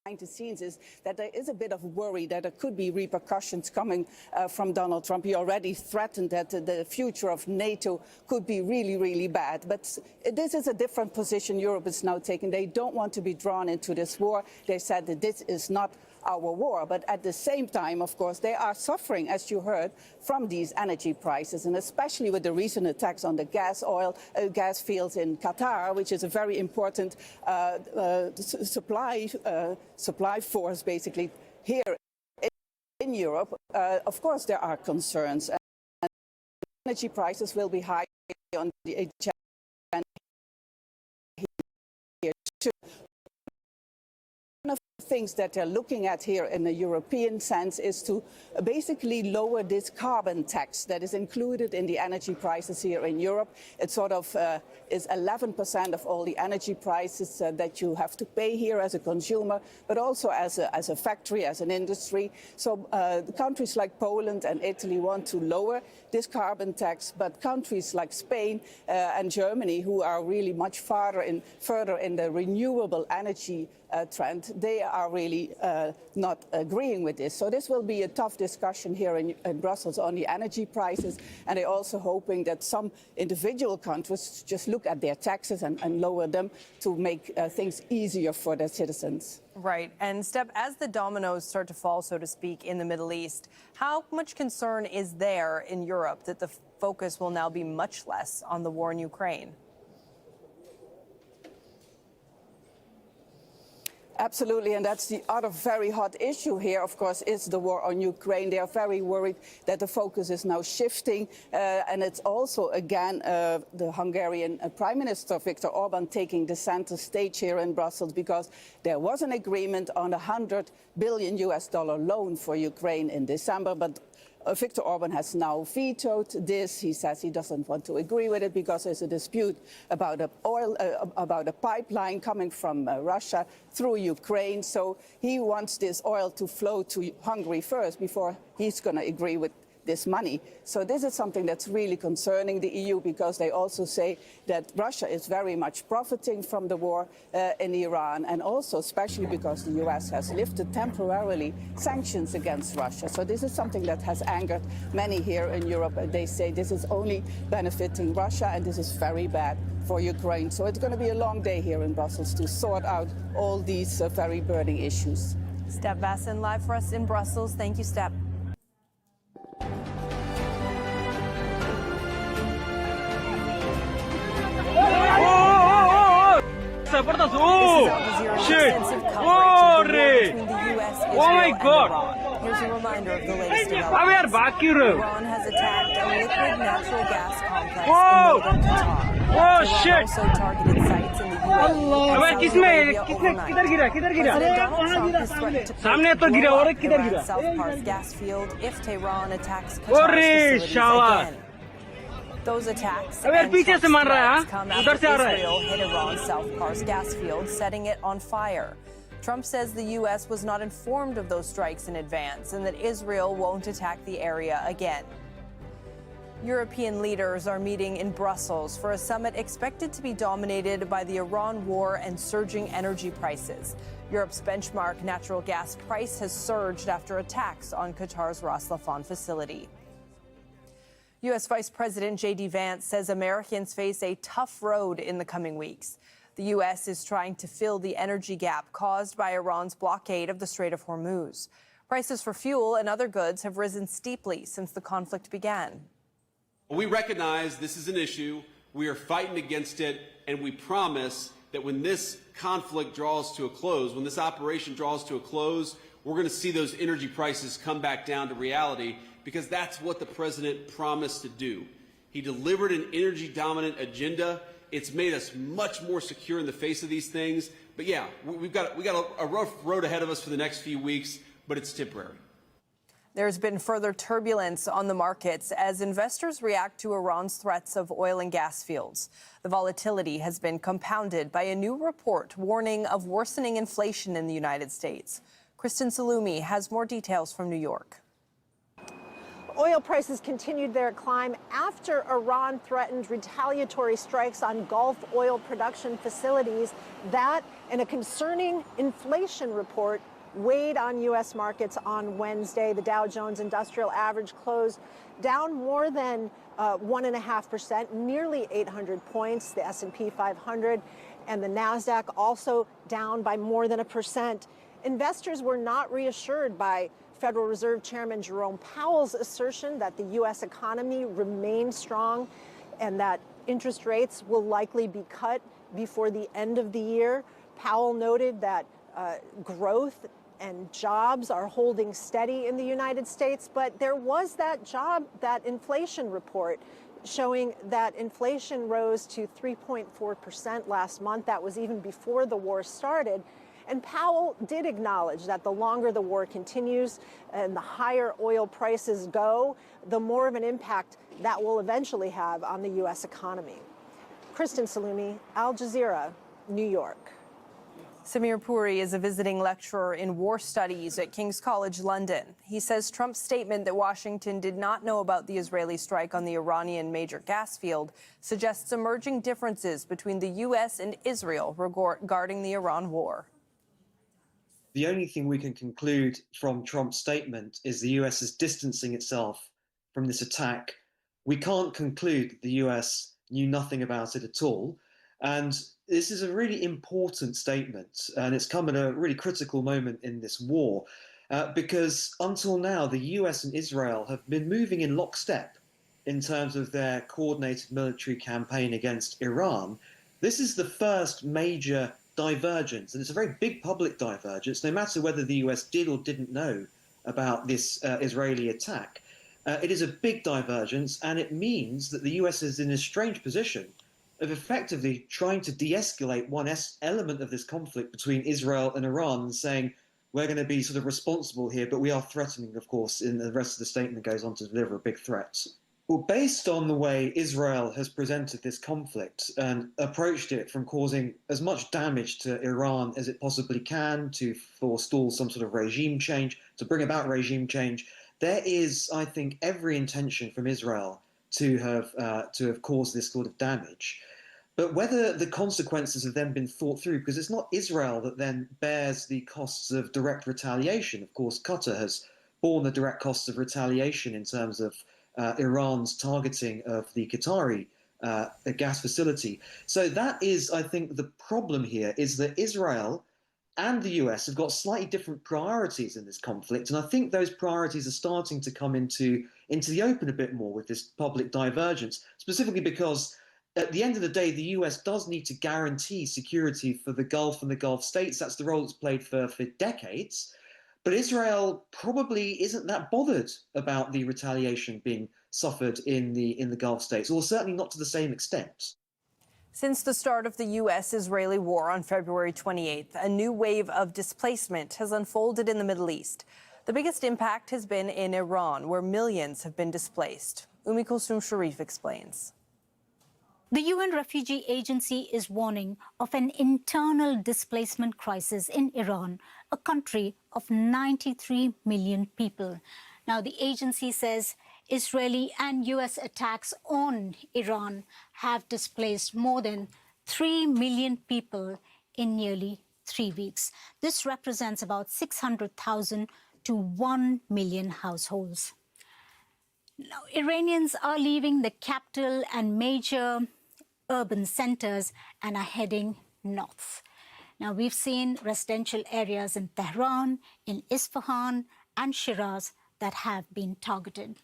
behind the scenes is that there is a bit of worry that there could be repercussions coming from Donald Trump. He already threatened that the future of NATO could be really, really bad. But this is a different position Europe is now taking. They don't want to be drawn into this war. They said that this is not our war. But at the same time, of course, they are suffering, as you heard, from these energy prices, and especially with the recent attacks on the gas fields in Qatar, which is a very important supply force, basically, here in Europe. Of course, there are concerns. And energy prices will be high on the agenda here too. One of the things that they're looking at here in the European sense is to basically lower this carbon tax that is included in the energy prices here in Europe. It sort of is 11% of all the energy prices that you have to pay here as a consumer, but also as a factory, as an industry. So countries like Poland and Italy want to lower this carbon tax, but countries like Spain and Germany, who are really much further in the renewable energy trend, they are really not agreeing with this. So this will be a tough discussion here in Brussels on the energy prices, and they're also hoping that some individual countries just look at their taxes and lower them to make things easier for their citizens. Right. And Step, as the dominoes start to fall, so to speak, in the Middle East, how much concern is there in Europe that the focus will now be much less on the war in Ukraine? Absolutely, and that's the other very hot issue here, of course, is the war on Ukraine. They are very worried that the focus is now shifting, and it's also, again, the Hungarian Prime Minister, Viktor Orban, taking the center stage here in Brussels, because there was an agreement on a $100 billion loan for Ukraine in December, but Viktor Orban has now vetoed this. He says he doesn't want to agree with it because there's a dispute about a pipeline coming from Russia through Ukraine. So he wants this oil to flow to Hungary first before he's going to agree with this money. So this is something that's really concerning the EU, because they also say that Russia is very much profiting from the war in Iran, and also especially because the US has lifted temporarily sanctions against Russia. So this is something that has angered many here in Europe. They say this is only benefiting Russia, and this is very bad for Ukraine. So it's going to be a long day here in Brussels to sort out all these very burning issues. Step Vasson, live for us in Brussels. Thank you, Step. Oh, shit! Oh, my God! Here's a reminder of the latest developments. Iran has attacked a liquid natural gas complex in northern Qatar. Oh, shit! Also targeted sites in the UAE and Saudi Arabia overnight. President Donald Trump has threatened to blow up Iran's South Pars gas field if Tehran attacks Qatar's facilities again. Those attacks and Trump's threats come after Israel hit Iran's South Pars gas field, setting it on fire. Trump says the U.S. was not informed of those strikes in advance and that Israel won't attack the area again. European leaders are meeting in Brussels for a summit expected to be dominated by the Iran war and surging energy prices. Europe's benchmark natural gas price has surged after attacks on Qatar's Ras Laffan facility. U.S. Vice President J.D. Vance says Americans face a tough road in the coming weeks. The U.S. is trying to fill the energy gap caused by Iran's blockade of the Strait of Hormuz. Prices for fuel and other goods have risen steeply since the conflict began. We recognize this is an issue. We are fighting against it, and we promise that when this conflict draws to a close, when this operation draws to a close, we're going to see those energy prices come back down to reality, because that's what the president promised to do. He delivered an energy-dominant agenda. It's made us much more secure in the face of these things. But yeah, we got a rough road ahead of us for the next few weeks, but it's temporary. There's been further turbulence on the markets as investors react to Iran's threats of oil and gas fields. The volatility has been compounded by a new report warning of worsening inflation in the United States. Kristen Salumi has more details from New York. Oil prices continued their climb after Iran threatened retaliatory strikes on Gulf oil production facilities. That and a concerning inflation report weighed on U.S. markets on Wednesday. The Dow Jones Industrial Average closed down more than 1.5%, nearly 800 points. The S&P 500 and the NASDAQ also down by more than 1%. Investors were not reassured by Federal Reserve Chairman Jerome Powell's assertion that the U.S. economy remains strong and that interest rates will likely be cut before the end of the year. Powell noted that growth and jobs are holding steady in the United States, but there was that inflation report showing that inflation rose to 3.4% last month. That was even before the war started. And Powell did acknowledge that the longer the war continues and the higher oil prices go, the more of an impact that will eventually have on the U.S. economy. Kristen Salumi, Al Jazeera, New York. Samir Puri is a visiting lecturer in war studies at King's College London. He says Trump's statement that Washington did not know about the Israeli strike on the Iranian major gas field suggests emerging differences between the U.S. and Israel regarding the Iran war. The only thing we can conclude from Trump's statement is the US is distancing itself from this attack. We can't conclude that the US knew nothing about it at all. And this is a really important statement, and it's come at a really critical moment in this war, because until now, the US and Israel have been moving in lockstep in terms of their coordinated military campaign against Iran. This is the first major divergence, and it's a very big public divergence, no matter whether the US did or didn't know about this Israeli attack. It is a big divergence, and it means that the US is in a strange position of effectively trying to de-escalate one element of this conflict between Israel and Iran, and saying, we're going to be sort of responsible here, but we are threatening, of course, and the rest of the statement goes on to deliver a big threat. Well, based on the way Israel has presented this conflict and approached it from causing as much damage to Iran as it possibly can to forestall some sort of regime change, to bring about regime change, there is, I think, every intention from Israel to have caused this sort of damage. But whether the consequences have then been thought through, because it's not Israel that then bears the costs of direct retaliation. Of course, Qatar has borne the direct costs of retaliation in terms of Iran's targeting of the Qatari gas facility. So that is, I think, the problem here, is that Israel and the US have got slightly different priorities in this conflict. And I think those priorities are starting to come into the open a bit more with this public divergence, specifically because at the end of the day, the US does need to guarantee security for the Gulf and the Gulf states. That's the role it's played for decades. But Israel probably isn't that bothered about the retaliation being suffered in the Gulf states, or certainly not to the same extent. Since the start of the U.S.-Israeli war on February 28th, a new wave of displacement has unfolded in the Middle East. The biggest impact has been in Iran, where millions have been displaced. Umi Kulsum Sharif explains. The UN Refugee Agency is warning of an internal displacement crisis in Iran, a country of 93 million people. Now, the agency says Israeli and US attacks on Iran have displaced more than 3 million people in nearly 3 weeks. This represents about 600,000 to 1 million households. Now, Iranians are leaving the capital and major urban centers and are heading north. Now, we've seen residential areas in Tehran, in Isfahan, and Shiraz that have been targeted.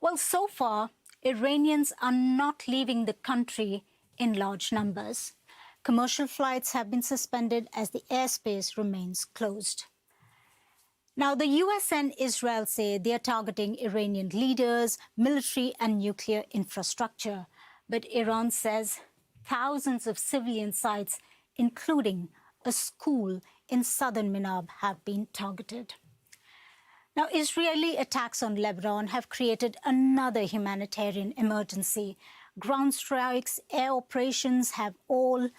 Well, so far, Iranians are not leaving the country in large numbers. Commercial flights have been suspended as the airspace remains closed. Now, the US and Israel say they are targeting Iranian leaders, military and nuclear infrastructure. But Iran says thousands of civilian sites, including a school in southern Minab, have been targeted. Now, Israeli attacks on Lebanon have created another humanitarian emergency. Ground strikes, air operations have all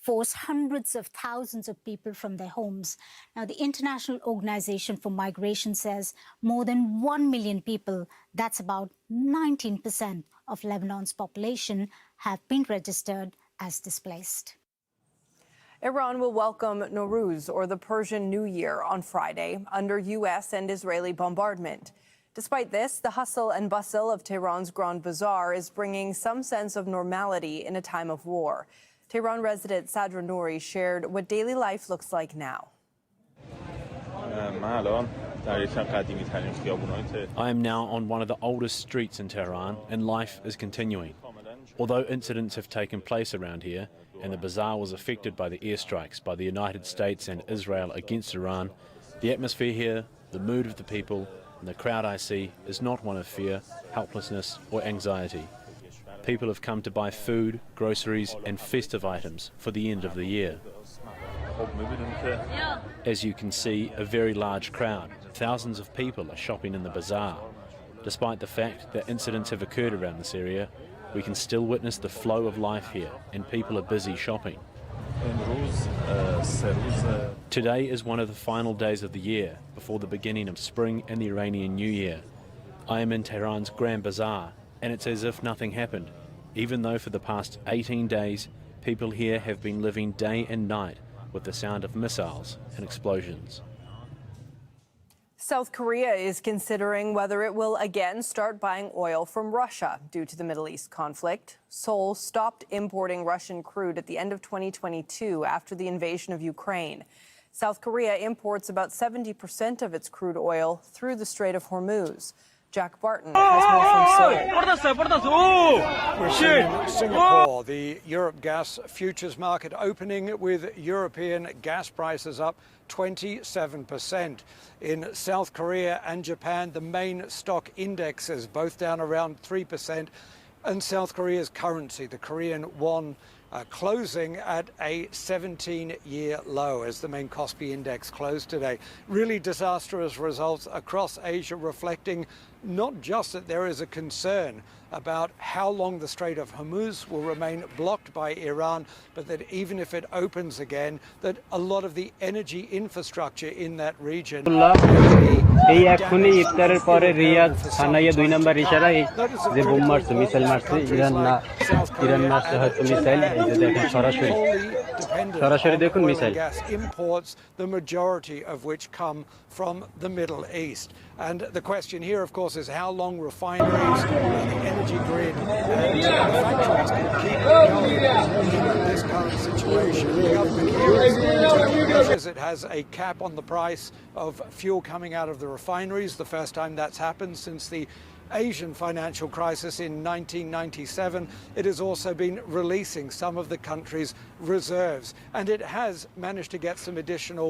force hundreds of thousands of people from their homes. Now, the International Organization for Migration says more than 1 million people, that's about 19% of Lebanon's population, have been registered as displaced. Iran will welcome Nowruz, or the Persian New Year, on Friday under U.S. and Israeli bombardment. Despite this, the hustle and bustle of Tehran's Grand Bazaar is bringing some sense of normality in a time of war. Tehran resident Sadra Nouri shared what daily life looks like now. I am now on one of the oldest streets in Tehran, and life is continuing. Although incidents have taken place around here, and the bazaar was affected by the airstrikes by the United States and Israel against Iran, the atmosphere here, the mood of the people, and the crowd I see is not one of fear, helplessness or anxiety. People have come to buy food, groceries and festive items for the end of the year. As you can see, a very large crowd. Thousands of people are shopping in the bazaar. Despite the fact that incidents have occurred around this area, we can still witness the flow of life here and people are busy shopping. Today is one of the final days of the year before the beginning of spring and the Iranian New Year. I am in Tehran's Grand Bazaar and it's as if nothing happened, even though for the past 18 days people here have been living day and night with the sound of missiles and explosions. South Korea is considering whether it will again start buying oil from Russia due to the Middle East conflict. Seoul stopped importing Russian crude at the end of 2022 after the invasion of Ukraine. South Korea imports about 70% of its crude oil through the Strait of Hormuz. Jack Barton has more from Seoul. We're seeing Singapore, the Europe gas futures market opening with European gas prices up 27%. In South Korea and Japan, the main stock indexes both down around 3%. And South Korea's currency, the Korean won, closing at a 17-year low as the main Kospi index closed today. Really disastrous results across Asia, reflecting not just that there is a concern about how long the Strait of Hormuz will remain blocked by Iran, but that even if it opens again, that a lot of the energy infrastructure in that region এই এখনই ইফতারের পরে রিয়াদ থানায় 2 নম্বর ইশারায় যে bomb মারছে missile মারছে Iran মারছে হয়তো মিসাইল এই যে দেখেন সরাসরি দেখুন missile imports, the majority of which come from the Middle East. And the question here, of course, is how long refineries, the energy grid, and factories can keep going in this current situation. The government here is taking measures. It has a cap on the price of fuel coming out of the refineries, the first time that's happened since the Asian financial crisis in 1997. It has also been releasing some of the country's reserves, and it has managed to get some additional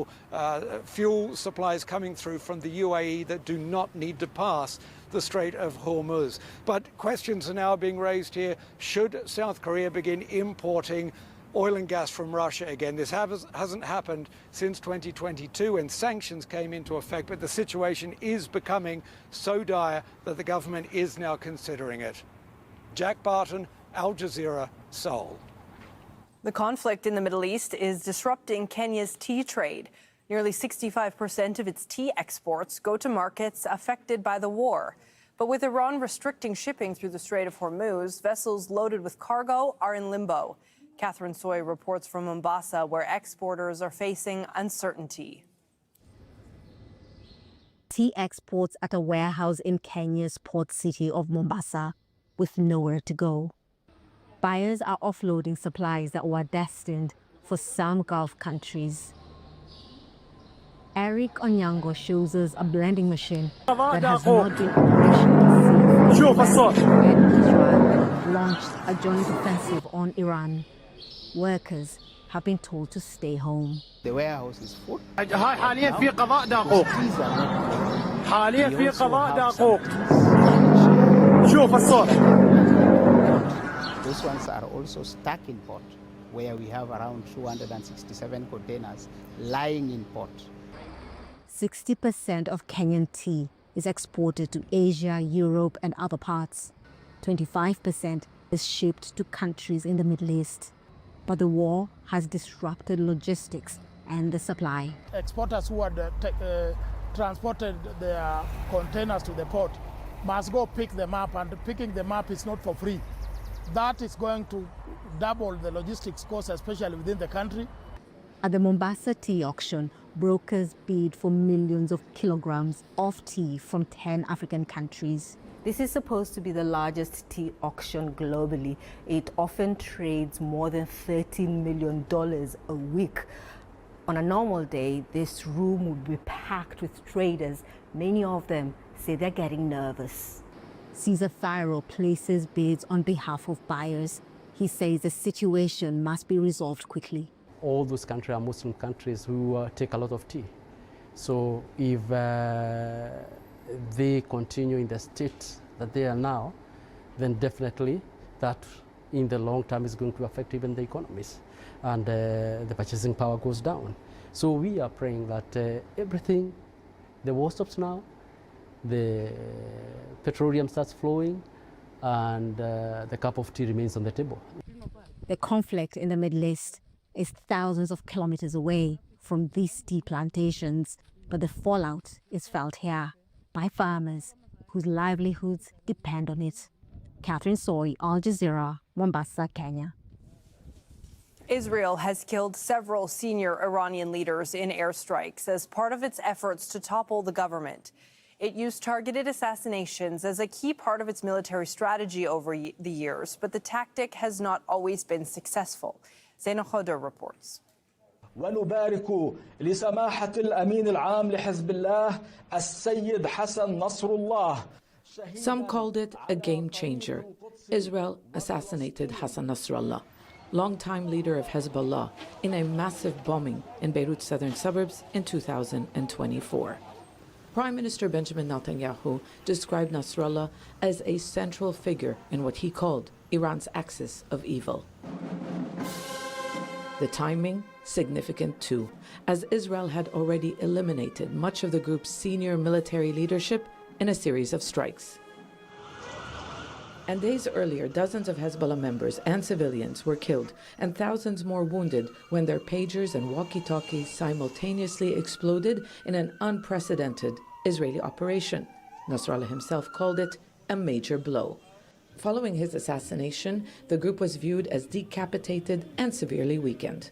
fuel supplies coming through from the UAE that do not need to pass the Strait of Hormuz. But questions are now being raised here. Should South Korea begin importing oil and gas from Russia again? This hasn't happened since 2022 when sanctions came into effect, but the situation is becoming so dire that the government is now considering it. Jack Barton, Al Jazeera, Seoul. The conflict in the Middle East is disrupting Kenya's tea trade. Nearly 65% of its tea exports go to markets affected by the war. But with Iran restricting shipping through the Strait of Hormuz, vessels loaded with cargo are in limbo. Catherine Soy reports from Mombasa, where exporters are facing uncertainty. Tea exports at a warehouse in Kenya's port city of Mombasa, with nowhere to go. Buyers are offloading supplies that were destined for some Gulf countries. Eric Onyango shows us a blending machine that has not been operational since Israel launched a joint offensive on Iran. Workers have been told to stay home. The warehouse is full. حاليا في قضاء دقوق حاليا في قضاء دقوق شوف الصوت. Those ones are also stuck in port, where we have around 267 containers lying in port. 60% of Kenyan tea is exported to Asia, Europe, and other parts. 25% is shipped to countries in the Middle East. but the war has disrupted logistics and the supply. Exporters who had transported their containers to the port must go pick them up, and picking them up is not for free. That is going to double the logistics costs, especially within the country. At the Mombasa tea auction, brokers bid for millions of kilograms of tea from 10 African countries. This is supposed to be the largest tea auction globally. It often trades more than $13 million a week. On a normal day, this room would be packed with traders. Many of them say they're getting nervous. Caesar Firo places bids on behalf of buyers. He says the situation must be resolved quickly. All those countries are Muslim countries who take a lot of tea. So if they continue in the state that they are now, then definitely that in the long term is going to affect even the economies, and the purchasing power goes down. So we are praying that everything, the war stops now, the petroleum starts flowing, and the cup of tea remains on the table. The conflict in the Middle East is thousands of kilometers away from these tea plantations, but the fallout is felt here by farmers whose livelihoods depend on it. Catherine Soy, Al Jazeera, Mombasa, Kenya. Israel has killed several senior Iranian leaders in airstrikes as part of its efforts to topple the government. It used targeted assassinations as a key part of its military strategy over the years, but the tactic has not always been successful. Zaina Khodr reports. ونبارك لسماحة الأمين العام لحزب الله السيد حسن نصر الله. Some called it a game changer. Israel assassinated Hassan Nasrallah, longtime leader of Hezbollah, in a massive bombing in Beirut's southern suburbs in 2024. Prime Minister Benjamin Netanyahu described Nasrallah as a central figure in what he called Iran's axis of evil. The timing, significant too, as Israel had already eliminated much of the group's senior military leadership in a series of strikes. And days earlier, dozens of Hezbollah members and civilians were killed and thousands more wounded when their pagers and walkie-talkies simultaneously exploded in an unprecedented Israeli operation. Nasrallah himself called it a major blow. Following his assassination, the group was viewed as decapitated and severely weakened.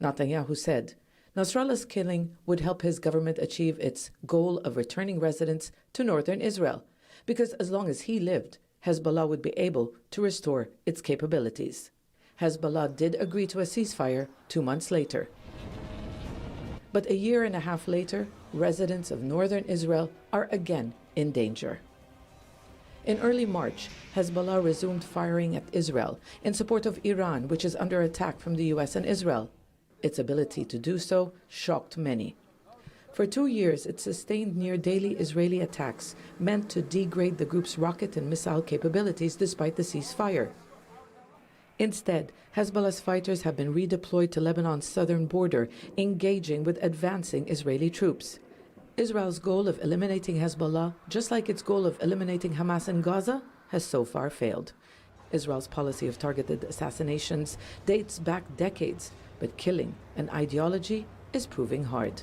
Netanyahu said Nasrallah's killing would help his government achieve its goal of returning residents to northern Israel, because as long as he lived, Hezbollah would be able to restore its capabilities. Hezbollah did agree to a ceasefire 2 months later. But a year and a half later, residents of northern Israel are again in danger. In early March, Hezbollah resumed firing at Israel in support of Iran, which is under attack from the US and Israel. Its ability to do so shocked many. For 2 years, it sustained near-daily Israeli attacks meant to degrade the group's rocket and missile capabilities despite the ceasefire. Instead, Hezbollah's fighters have been redeployed to Lebanon's southern border, engaging with advancing Israeli troops. Israel's goal of eliminating Hezbollah, just like its goal of eliminating Hamas in Gaza, has so far failed. Israel's policy of targeted assassinations dates back decades, but killing an ideology is proving hard.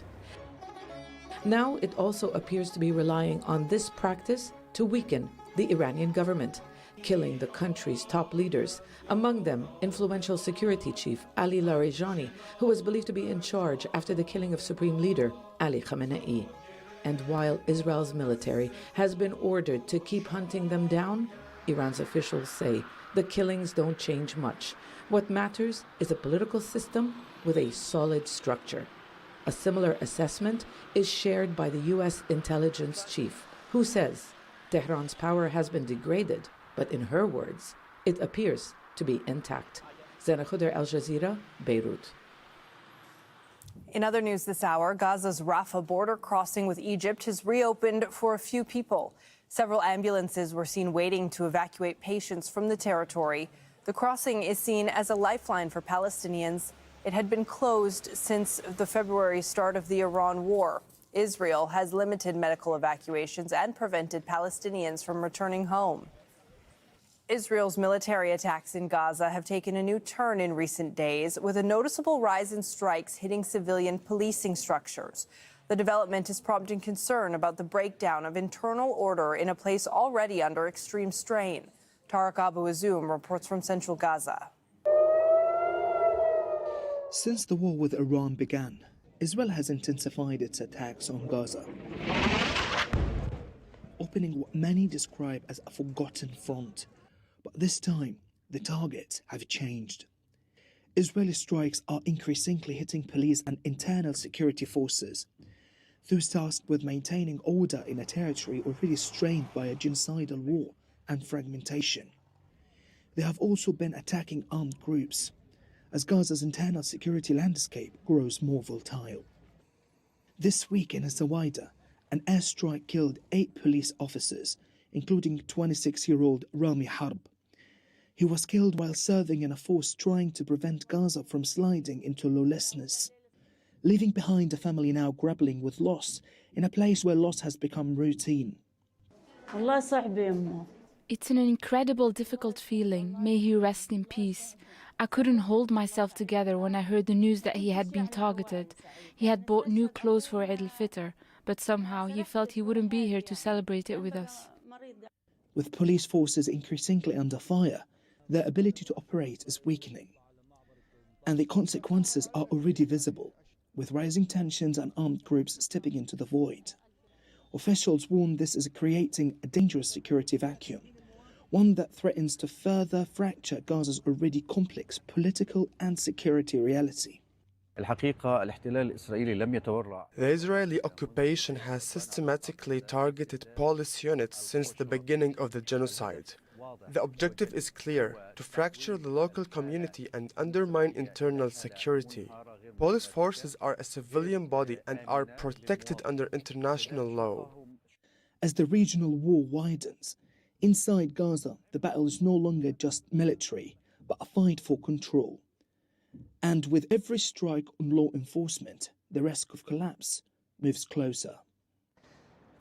Now it also appears to be relying on this practice to weaken the Iranian government, killing the country's top leaders, among them influential security chief Ali Larijani, who was believed to be in charge after the killing of Supreme Leader Ali Khamenei. And while Israel's military has been ordered to keep hunting them down, Iran's officials say the killings don't change much. What matters is a political system with a solid structure. A similar assessment is shared by the US intelligence chief, who says Tehran's power has been degraded, but in her words, it appears to be intact. Zaina Khodr, Al Jazeera, Beirut. In other news this hour, Gaza's Rafah border crossing with Egypt has reopened for a few people. Several ambulances were seen waiting to evacuate patients from the territory. The crossing is seen as a lifeline for Palestinians. It had been closed since the February start of the Iran war. Israel has limited medical evacuations and prevented Palestinians from returning home. Israel's military attacks in Gaza have taken a new turn in recent days, with a noticeable rise in strikes hitting civilian policing structures. The development is prompting concern about the breakdown of internal order in a place already under extreme strain. Tariq Abu Azoum reports from central Gaza. Since the war with Iran began, Israel has intensified its attacks on Gaza, opening what many describe as a forgotten front. But this time, the targets have changed. Israeli strikes are increasingly hitting police and internal security forces, those tasked with maintaining order in a territory already strained by a genocidal war and fragmentation. They have also been attacking armed groups, as Gaza's internal security landscape grows more volatile. This week in Zawaida, an airstrike killed 8 police officers, including 26-year-old Rami Harb. He was killed while serving in a force trying to prevent Gaza from sliding into lawlessness, leaving behind a family now grappling with loss in a place where loss has become routine. It's an incredible, difficult feeling. May he rest in peace. I couldn't hold myself together when I heard the news that he had been targeted. He had bought new clothes for Eid al-Fitr, but somehow he felt he wouldn't be here to celebrate it with us. With police forces increasingly under fire, their ability to operate is weakening. And the consequences are already visible, with rising tensions and armed groups stepping into the void. Officials warn this is creating a dangerous security vacuum, one that threatens to further fracture Gaza's already complex political and security reality. The Israeli occupation has systematically targeted police units since the beginning of the genocide. The objective is clear: to fracture the local community and undermine internal security. Police forces are a civilian body and are protected under international law. As the regional war widens, inside Gaza, the battle is no longer just military, but a fight for control. And with every strike on law enforcement, the risk of collapse moves closer.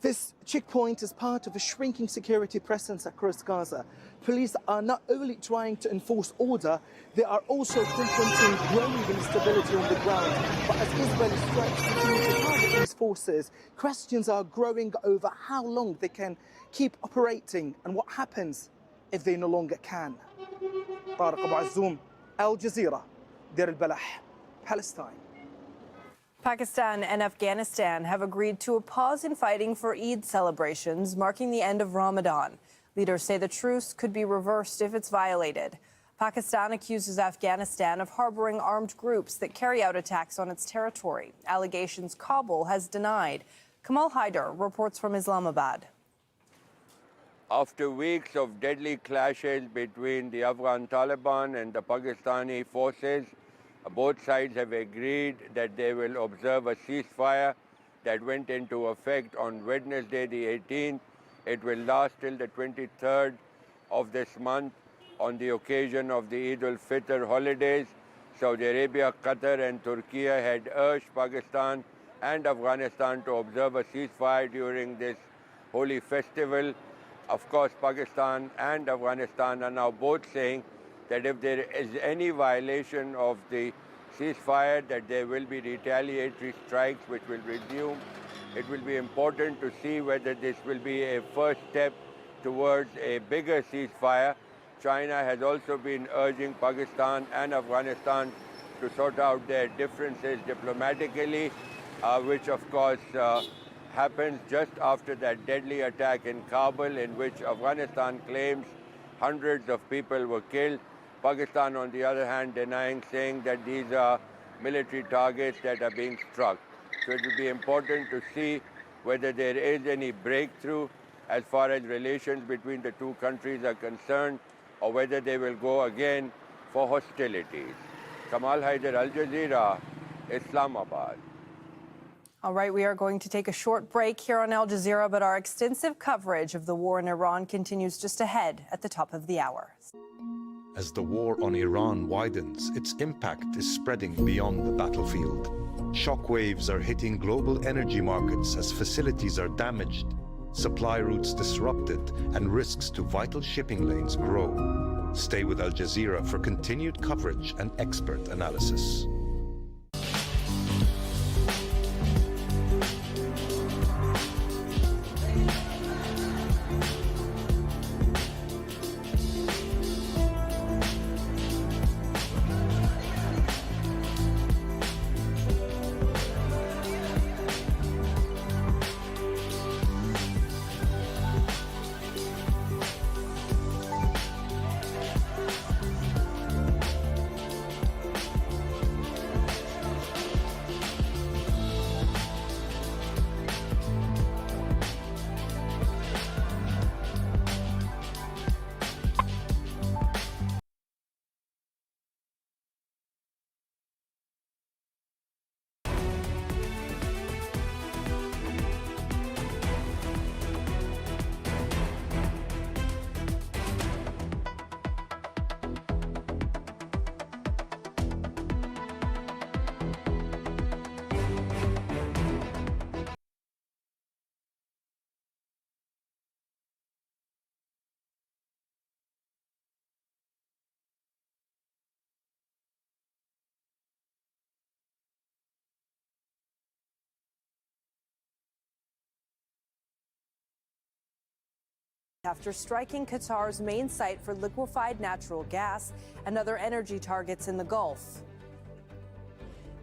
This checkpoint is part of a shrinking security presence across Gaza. Police are not only trying to enforce order, they are also confronting growing instability on the ground. But as Israeli strikes continue to target these forces, questions are growing over how long they can keep operating and what happens if they no longer can. Tariq Abu Azoum, Al Jazeera, Deir al-Balah, Palestine. Pakistan and Afghanistan have agreed to a pause in fighting for Eid celebrations, marking the end of Ramadan. Leaders say the truce could be reversed if it's violated. Pakistan accuses Afghanistan of harboring armed groups that carry out attacks on its territory, allegations Kabul has denied. Kamal Haider reports from Islamabad. After weeks of deadly clashes between the Afghan Taliban and the Pakistani forces, both sides have agreed that they will observe a ceasefire that went into effect on Wednesday the 18th. It will last till the 23rd of this month on the occasion of the Eid al-Fitr holidays. Saudi Arabia, Qatar and Turkey had urged Pakistan and Afghanistan to observe a ceasefire during this holy festival. Of course, Pakistan and Afghanistan are now both saying that if there is any violation of the ceasefire, that there will be retaliatory strikes which will resume. It will be important to see whether this will be a first step towards a bigger ceasefire. China has also been urging Pakistan and Afghanistan to sort out their differences diplomatically, which of course happens just after that deadly attack in Kabul, in which Afghanistan claims hundreds of people were killed. Pakistan, on the other hand, denying, saying that these are military targets that are being struck. So it will be important to see whether there is any breakthrough as far as relations between the two countries are concerned, or whether they will go again for hostilities. Kamal Haider, Al Jazeera, Islamabad. All right, we are going to take a short break here on Al Jazeera, but our extensive coverage of the war in Iran continues just ahead at the top of the hour. As the war on Iran widens, its impact is spreading beyond the battlefield. Shockwaves are hitting global energy markets as facilities are damaged. supply routes disrupted, and risks to vital shipping lanes grow. Stay with Al Jazeera for continued coverage and expert analysis. After striking Qatar's main site for liquefied natural gas and other energy targets in the Gulf.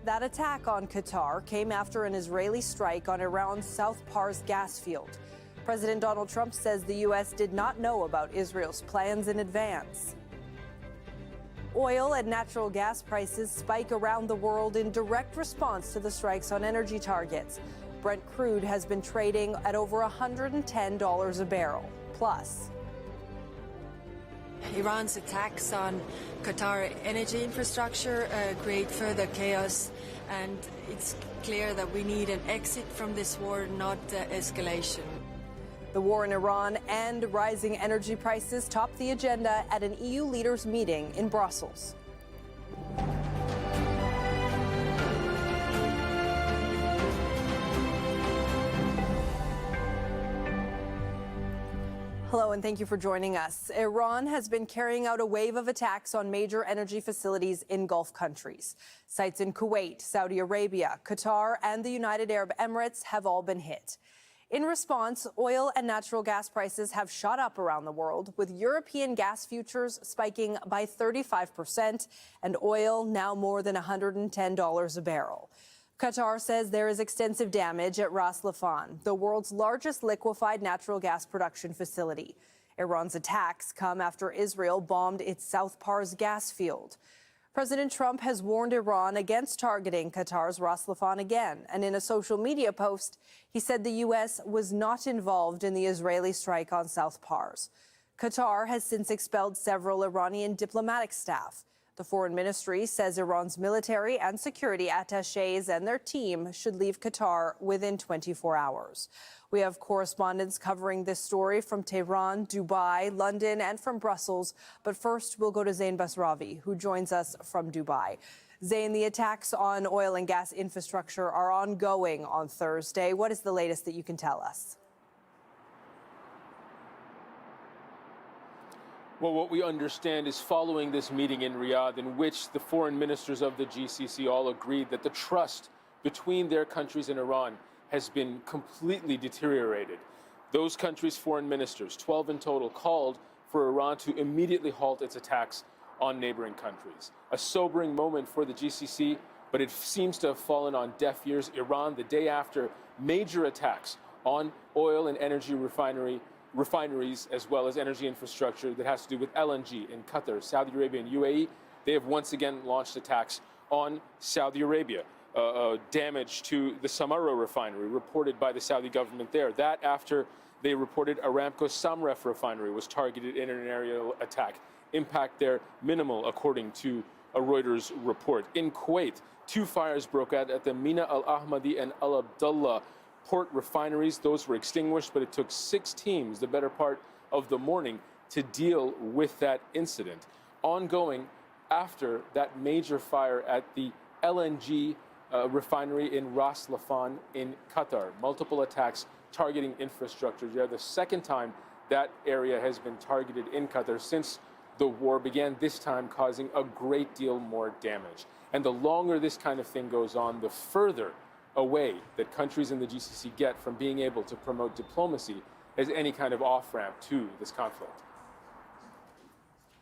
That attack on Qatar came after an Israeli strike on Iran's South Pars gas field. President Donald Trump says the U.S. did not know about Israel's plans in advance. Oil and natural gas prices spike around the world in direct response to the strikes on energy targets. Brent crude has been trading at over $110 a barrel. Plus, Iran's attacks on Qatar energy infrastructure create further chaos, and it's clear that we need an exit from this war, not escalation. The war in Iran and rising energy prices top the agenda at an EU leaders' meeting in Brussels. Hello, and thank you for joining us. Iran has been carrying out a wave of attacks on major energy facilities in Gulf countries. Sites in Kuwait, Saudi Arabia, Qatar, and the United Arab Emirates have all been hit. In response, oil and natural gas prices have shot up around the world, with European gas futures spiking by 35% and oil now more than $110 a barrel. Qatar says there is extensive damage at Ras Laffan, the world's largest liquefied natural gas production facility. Iran's attacks come after Israel bombed its South Pars gas field. President Trump has warned Iran against targeting Qatar's Ras Laffan again, and in a social media post, he said the U.S. was not involved in the Israeli strike on South Pars. Qatar has since expelled several Iranian diplomatic staff. The foreign ministry says Iran's military and security attachés and their team should leave Qatar within 24 hours. We have correspondents covering this story from Tehran, Dubai, London, and from Brussels. But first, we'll go to Zain Basravi, who joins us from Dubai. Zain, the attacks on oil and gas infrastructure are ongoing on Thursday. What is the latest that you can tell us? Well, what we understand is following this meeting in Riyadh, in which the foreign ministers of the GCC all agreed that the trust between their countries and Iran has been completely deteriorated. Those countries' foreign ministers, 12 in total, called for Iran to immediately halt its attacks on neighboring countries. A sobering moment for the GCC, but it seems to have fallen on deaf ears. Iran, the day after major attacks on oil and energy refineries, as well as energy infrastructure that has to do with LNG in Qatar, Saudi Arabia, and UAE, they have once again launched attacks on Saudi Arabia. Damage to the Samarra refinery reported by the Saudi government there. That after they reported Aramco's Samref refinery was targeted in an aerial attack. Impact there minimal, according to a Reuters report. In Kuwait, 2 fires broke out at the Mina Al Ahmadi and Al Abdullah port refineries. Those were extinguished, but it took 6 teams, the better part of the morning, to deal with that incident. Ongoing after that major fire at the LNG refinery in Ras Laffan in Qatar. Multiple attacks targeting infrastructure. Yeah, the second time that area has been targeted in Qatar since the war began, this time causing a great deal more damage. And the longer this kind of thing goes on, the further away that countries in the GCC get from being able to promote diplomacy as any kind of off-ramp to this conflict.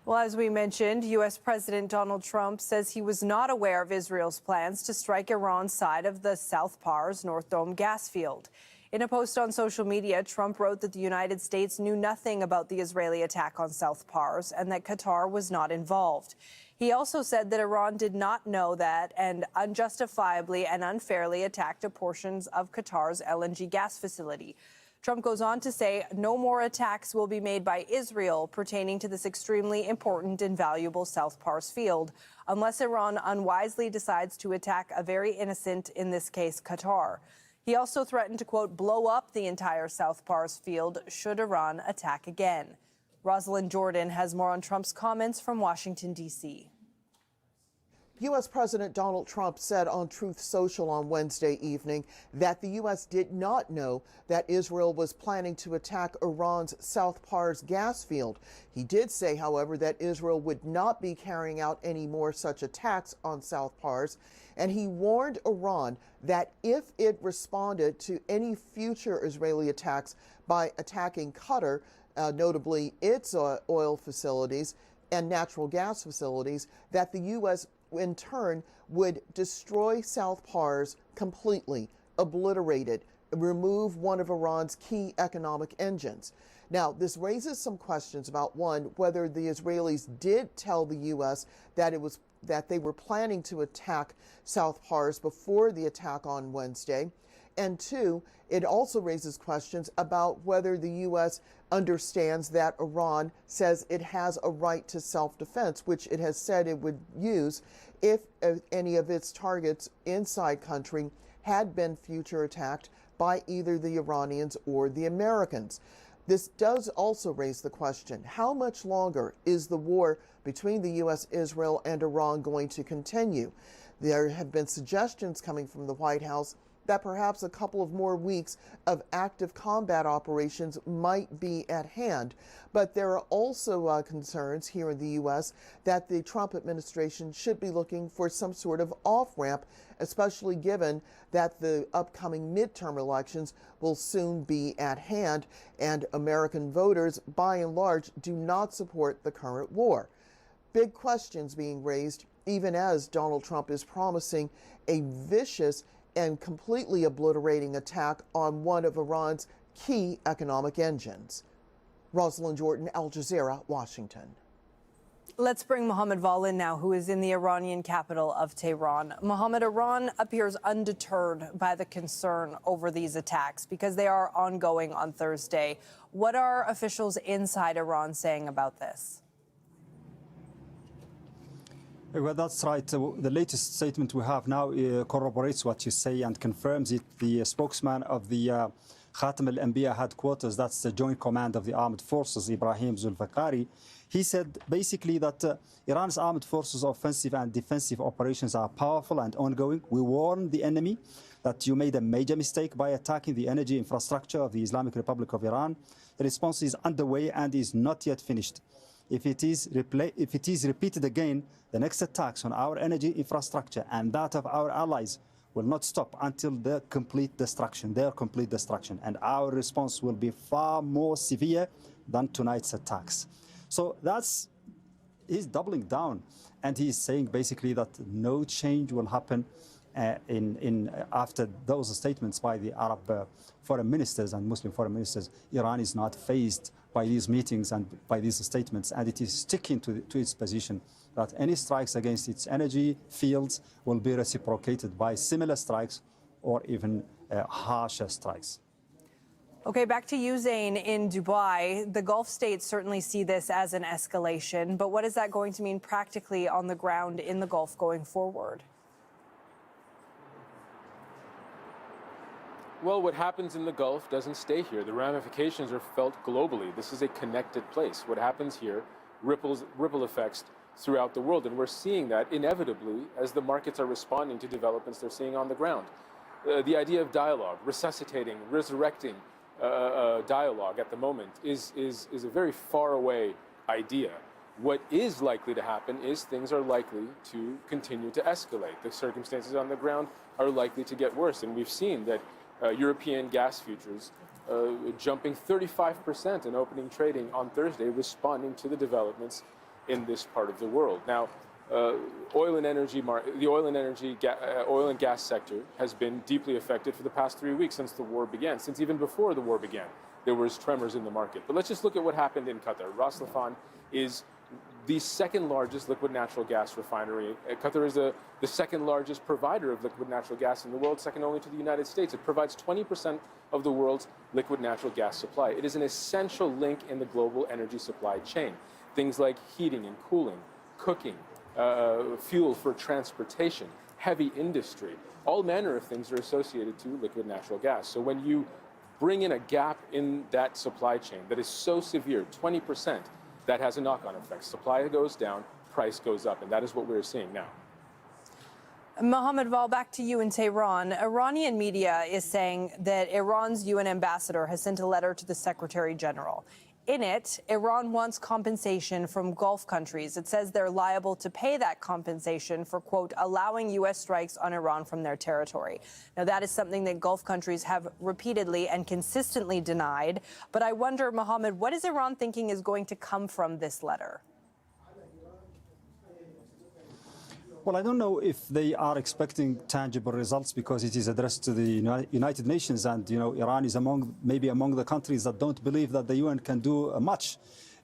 Well, as we mentioned, U.S. President Donald Trump says he was not aware of Israel's plans to strike Iran's side of the South Pars North Dome gas field. In a post on social media, Trump wrote that the United States knew nothing about the Israeli attack on South Pars and that Qatar was not involved. He also said that Iran did not know that and unjustifiably and unfairly attacked portions of Qatar's LNG gas facility. Trump goes on to say no more attacks will be made by Israel pertaining to this extremely important and valuable South Pars field, unless Iran unwisely decides to attack a very innocent, in this case, Qatar. He also threatened to, quote, blow up the entire South Pars field should Iran attack again. Rosalind Jordan has more on Trump's comments from Washington, D.C. U.S. President Donald Trump said on Truth Social on Wednesday evening that the U.S. did not know that Israel was planning to attack Iran's South Pars gas field. He did say, however, that Israel would not be carrying out any more such attacks on South Pars, and he warned Iran that if it responded to any future Israeli attacks by attacking Qatar, notably its oil facilities and natural gas facilities, that the U.S. in turn would destroy South Pars completely, obliterate it, remove one of Iran's key economic engines. Now, this raises some questions about, one, whether the Israelis did tell the U.S. that they were planning to attack South Pars before the attack on Wednesday, and two, it also raises questions about whether the U.S. understands that Iran says it has a right to self-defense, which it has said it would use if any of its targets inside country had been future attacked by either the Iranians or the Americans. This does also raise the question, how much longer is the war between the U.S., Israel, and Iran going to continue? There have been suggestions coming from the White House that perhaps a couple of more weeks of active combat operations might be at hand. But there are also concerns here in the U.S. that the Trump administration should be looking for some sort of off-ramp, especially given that the upcoming midterm elections will soon be at hand, and American voters, by and large, do not support the current war. Big questions being raised, even as Donald Trump is promising a vicious and completely obliterating attack on one of Iran's key economic engines. Rosalind Jordan, Al Jazeera, Washington. Let's bring Mohammed Val in now, who is in the Iranian capital of Tehran. Mohammed, Iran appears undeterred by the concern over these attacks because they are ongoing on Thursday. What are officials inside Iran saying about this? Well, that's right. The latest statement we have now corroborates what you say and confirms it. The spokesman of the Khatam al-Anbiya headquarters, that's the Joint Command of the Armed Forces, Ibrahim Zulfikari, he said basically that Iran's armed forces' offensive and defensive operations are powerful and ongoing. We warn the enemy that you made a major mistake by attacking the energy infrastructure of the Islamic Republic of Iran. The response is underway and is not yet finished. If it is repeated again, the next attacks on our energy infrastructure and that of our allies will not stop until their complete destruction. And our response will be far more severe than tonight's attacks. So he's doubling down, and he's saying basically that no change will happen after those statements by the Arab foreign ministers and Muslim foreign ministers. Iran is not fazed by these meetings and by these statements, and it is sticking to its position that any strikes against its energy fields will be reciprocated by similar strikes or even harsher strikes. Okay, back to you, Zain, in Dubai. The Gulf states certainly see this as an escalation, but what is that going to mean practically on the ground in the Gulf going forward? Well, what happens in the Gulf doesn't stay here. The ramifications are felt globally. This is a connected place. What happens here ripple effects throughout the world, and we're seeing that inevitably as the markets are responding to developments they're seeing on the ground. The idea of dialogue, resuscitating, resurrecting dialogue at the moment is a very far away idea. What is likely to happen is things are likely to continue to escalate. The circumstances on the ground are likely to get worse, and we've seen that European gas futures jumping 35% in opening trading on Thursday, responding to the developments in this part of the world. Now, the oil and gas sector has been deeply affected for the past 3 weeks since the war began. Since even before the war began, there was tremors in the market. But let's just look at what happened in Qatar. Ras Laffan is the second largest liquid natural gas refinery. Qatar is the second largest provider of liquid natural gas in the world, second only to the United States. It provides 20% of the world's liquid natural gas supply. It is an essential link in the global energy supply chain. Things like heating and cooling, cooking, fuel for transportation, heavy industry, all manner of things are associated to liquid natural gas. So when you bring in a gap in that supply chain that is so severe, 20%, that has a knock-on effect. Supply goes down, price goes up, and that is what we're seeing now. Mohammed Val, back to you in Tehran. Iranian media is saying that Iran's UN ambassador has sent a letter to the Secretary General. In it, Iran wants compensation from Gulf countries. It says they're liable to pay that compensation for, quote, allowing U.S. strikes on Iran from their territory. Now, that is something that Gulf countries have repeatedly and consistently denied. But I wonder, Mohammed, what is Iran thinking is going to come from this letter? Well, I don't know if they are expecting tangible results because it is addressed to the United Nations, and Iran is maybe among the countries that don't believe that the UN can do much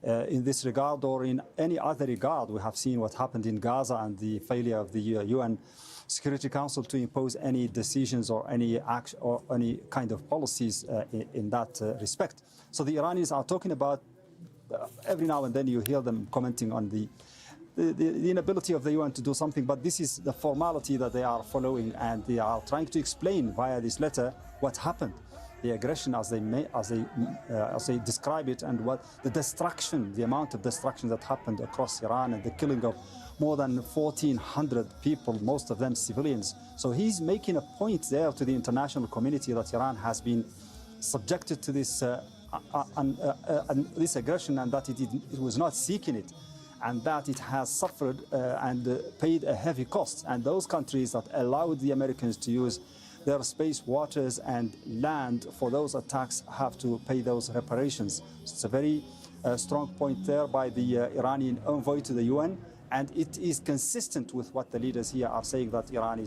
in this regard or in any other regard. We have seen what happened in Gaza and the failure of the UN Security Council to impose any decisions or any action or any kind of policies in that respect. So the Iranians are talking about every now and then you hear them commenting on the inability of the UN to do something, but this is the formality that they are following, and they are trying to explain via this letter what happened, the aggression as they describe it, and what the destruction, the amount of destruction that happened across Iran, and the killing of more than 1,400 people, most of them civilians. So he's making a point there to the international community that Iran has been subjected to this this aggression, and that it was not seeking it, and that it has suffered and paid a heavy cost. And those countries that allowed the Americans to use their space, waters and land for those attacks have to pay those reparations. It's a very strong point there by the Iranian envoy to the UN, and it is consistent with what the leaders here are saying, that Iran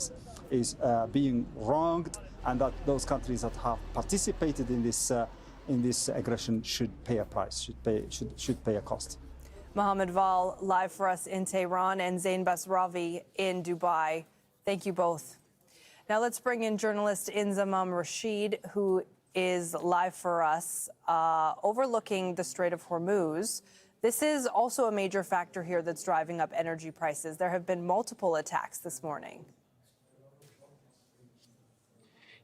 is being wronged, and that those countries that have participated in this aggression should pay a price, should pay a cost. Mohammed Val, live for us in Tehran, and Zain Basravi in Dubai. Thank you both. Now let's bring in journalist Inzamam Rashid, who is live for us overlooking the Strait of Hormuz. This is also a major factor here that's driving up energy prices. There have been multiple attacks this morning.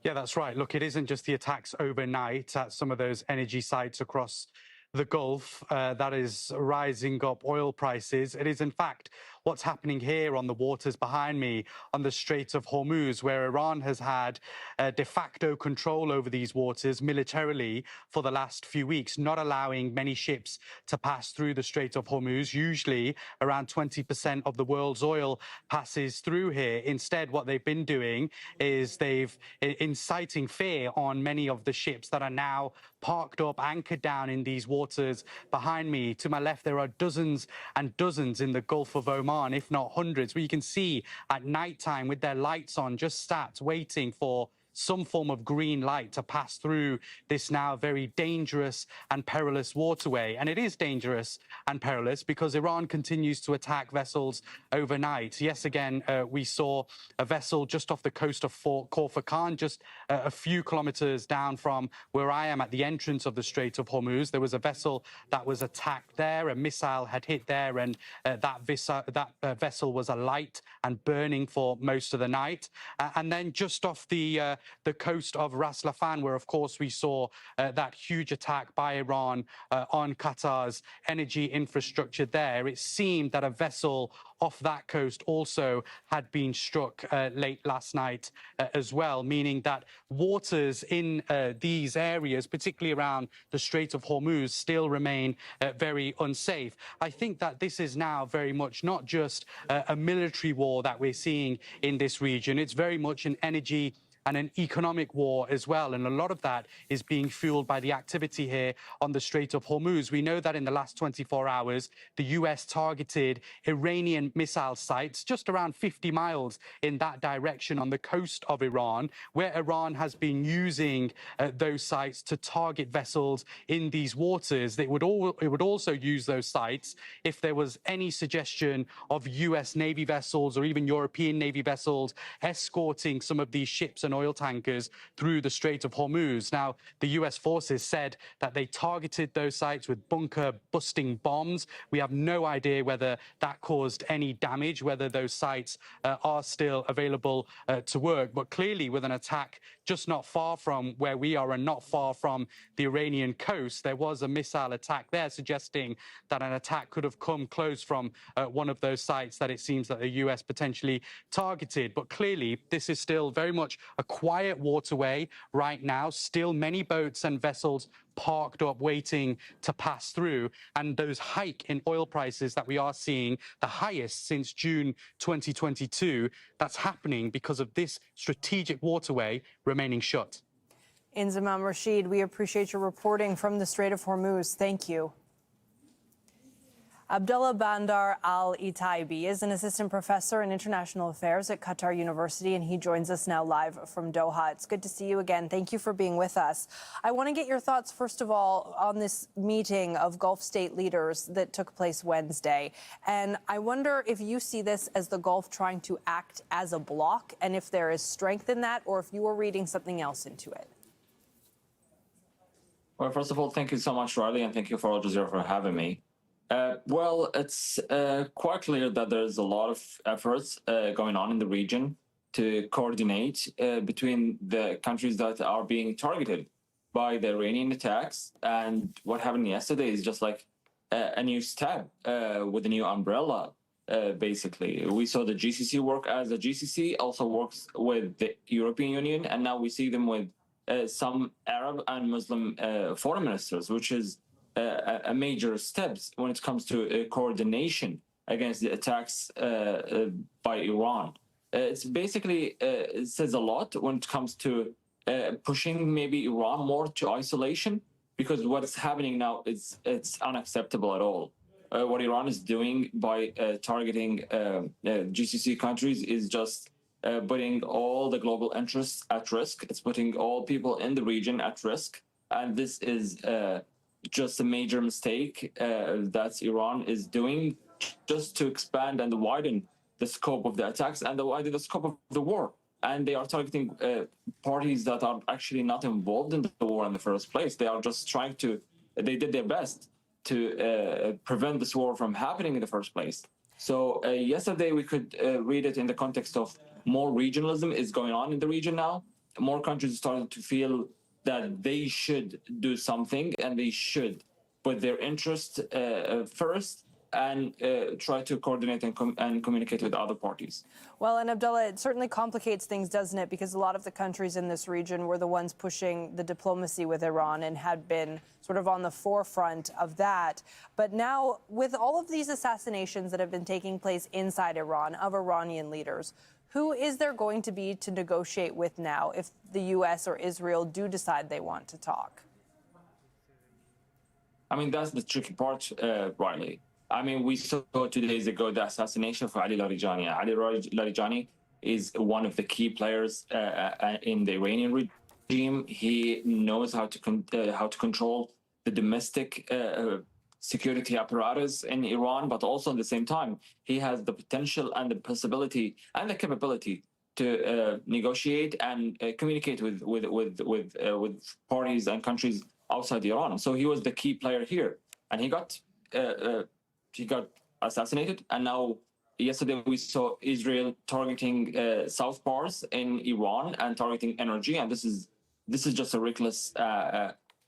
Yeah, that's right. Look, it isn't just the attacks overnight at some of those energy sites across the Gulf that is rising up oil prices. It is, in fact, what's happening here on the waters behind me on the Strait of Hormuz, where Iran has had de facto control over these waters militarily for the last few weeks, not allowing many ships to pass through the Strait of Hormuz. Usually around 20% of the world's oil passes through here. Instead, what they've been doing is they've inciting fear on many of the ships that are now parked up, anchored down in these waters behind me. To my left, there are dozens and dozens in the Gulf of Oman, if not hundreds, where you can see at nighttime with their lights on, just sat waiting for some form of green light to pass through this now very dangerous and perilous waterway. And it is dangerous and perilous because Iran continues to attack vessels overnight. Yes, again, we saw a vessel just off the coast of Fort Khor Fakkan, just a few kilometers down from where I am at the entrance of the Strait of Hormuz. There was a vessel that was attacked there. A missile had hit there, and that vessel was alight and burning for most of the night. And then just off the the coast of Ras Laffan, where, of course, we saw that huge attack by Iran on Qatar's energy infrastructure there. It seemed that a vessel off that coast also had been struck late last night as well, meaning that waters in these areas, particularly around the Strait of Hormuz, still remain very unsafe. I think that this is now very much not just a military war that we're seeing in this region. It's very much an energy and an economic war as well. And a lot of that is being fueled by the activity here on the Strait of Hormuz. We know that in the last 24 hours, the US targeted Iranian missile sites just around 50 miles in that direction on the coast of Iran, where Iran has been using those sites to target vessels in these waters. It would also use those sites if there was any suggestion of US Navy vessels or even European Navy vessels escorting some of these ships and oil tankers through the Strait of Hormuz. Now, the US forces said that they targeted those sites with bunker-busting bombs. We have no idea whether that caused any damage, whether those sites are still available to work. But clearly, with an attack just not far from where we are and not far from the Iranian coast, there was a missile attack there, suggesting that an attack could have come close from one of those sites that it seems that the US potentially targeted. But clearly, this is still very much a quiet waterway right now, still many boats and vessels parked up waiting to pass through. And those hike in oil prices that we are seeing, the highest since June 2022, that's happening because of this strategic waterway remaining shut. Inzamam Rashid, we appreciate your reporting from the Strait of Hormuz. Thank you. Abdullah Bandar Al-Itaibi is an assistant professor in international affairs at Qatar University, and he joins us now live from Doha. It's good to see you again. Thank you for being with us. I want to get your thoughts, first of all, on this meeting of Gulf state leaders that took place Wednesday. And I wonder if you see this as the Gulf trying to act as a bloc, and if there is strength in that, or if you are reading something else into it. Well, first of all, thank you so much, Riley, and thank you for Al Jazeera for having me. Well, it's quite clear that there's a lot of efforts going on in the region to coordinate between the countries that are being targeted by the Iranian attacks. And what happened yesterday is just like a new step with a new umbrella, basically. We saw the GCC work as a GCC, also works with the European Union, and now we see them with some Arab and Muslim foreign ministers, which is a major steps when it comes to coordination against the attacks by Iran. It's basically, it says a lot when it comes to pushing maybe Iran more to isolation, because what is happening now is it's unacceptable at all. What Iran is doing by targeting GCC countries is just putting all the global interests at risk. It's putting all people in the region at risk. And this is just a major mistake that Iran is doing just to expand and widen the scope of the attacks and widen the scope of the war. And they are targeting parties that are actually not involved in the war in the first place. They are just trying to, they did their best to prevent this war from happening in the first place. So yesterday we could read it in the context of more regionalism is going on in the region now. More countries started to feel that they should do something, and they should put their interest first and try to coordinate and communicate with other parties. Well, and Abdullah, it certainly complicates things, doesn't it? Because a lot of the countries in this region were the ones pushing the diplomacy with Iran and had been sort of on the forefront of that. But now, with all of these assassinations that have been taking place inside Iran of Iranian leaders, who is there going to be to negotiate with now if the U.S. or Israel do decide they want to talk? I mean, that's the tricky part, Riley. I mean, we saw 2 days ago the assassination of Ali Larijani. Ali Larijani is one of the key players in the Iranian regime. He knows how to control the domestic security apparatus in Iran, but also at the same time, he has the potential and the possibility and the capability to negotiate and communicate with parties and countries outside Iran. So he was the key player here, and he got assassinated, and now yesterday we saw Israel targeting South Pars in Iran and targeting energy, and this is just a reckless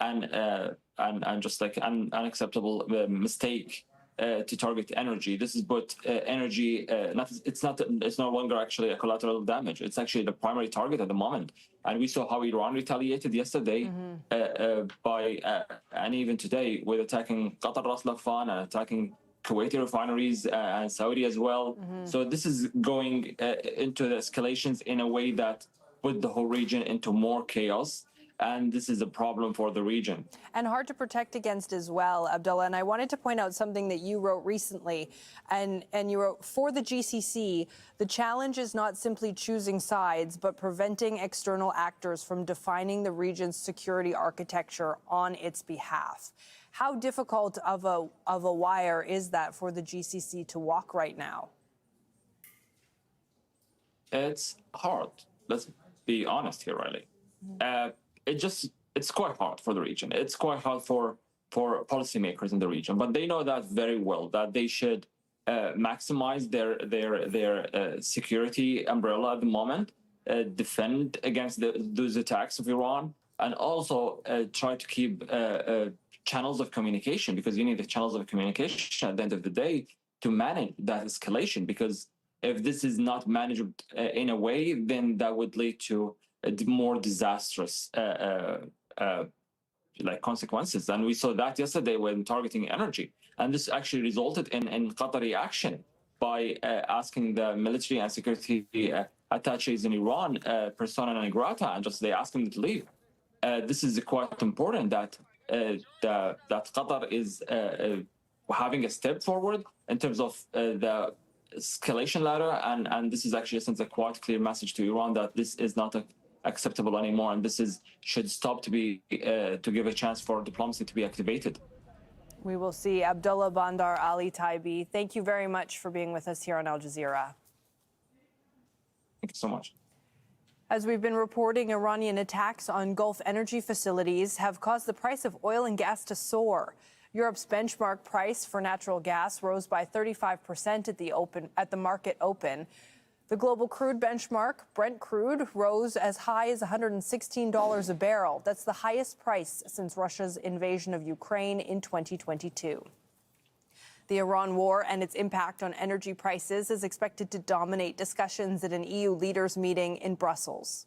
and just like an unacceptable mistake to target energy. This is but energy. It's no longer actually a collateral damage. It's actually the primary target at the moment. And we saw how Iran retaliated yesterday and even today with attacking Qatar Ras Laffan and attacking Kuwaiti refineries and Saudi as well. So this is going into the escalations in a way that put the whole region into more chaos. And this is a problem for the region. And hard to protect against as well, Abdullah. And I wanted to point out something that you wrote recently. And you wrote, for the GCC, the challenge is not simply choosing sides, but preventing external actors from defining the region's security architecture on its behalf. How difficult of a wire is that for the GCC to walk right now? It's hard. Let's be honest here, Riley. It's quite hard for the region. It's quite hard for policymakers in the region, but they know that very well, that they should maximize their security umbrella at the moment, defend against those attacks of Iran, and also try to keep channels of communication, because you need the channels of communication at the end of the day to manage that escalation. Because if this is not managed in a way, then that would lead to more disastrous like consequences. And we saw that yesterday when targeting energy. And this actually resulted in Qatari action by asking the military and security attaches in Iran, persona non grata, and just they asked them to leave. This is quite important that that Qatar is having a step forward in terms of the escalation ladder, and this is actually sends a quite clear message to Iran that this is not acceptable anymore, and this should stop to give a chance for diplomacy to be activated. We will see. Abdullah Bandar Ali Taibi, thank you very much for being with us here on Al Jazeera. Thank you so much. As we've been reporting, Iranian attacks on Gulf energy facilities have caused the price of oil and gas to soar. Europe's benchmark price for natural gas rose by 35% at the market open. The global crude benchmark, Brent crude, rose as high as $116 a barrel. That's the highest price since Russia's invasion of Ukraine in 2022. The Iran war and its impact on energy prices is expected to dominate discussions at an EU leaders' meeting in Brussels.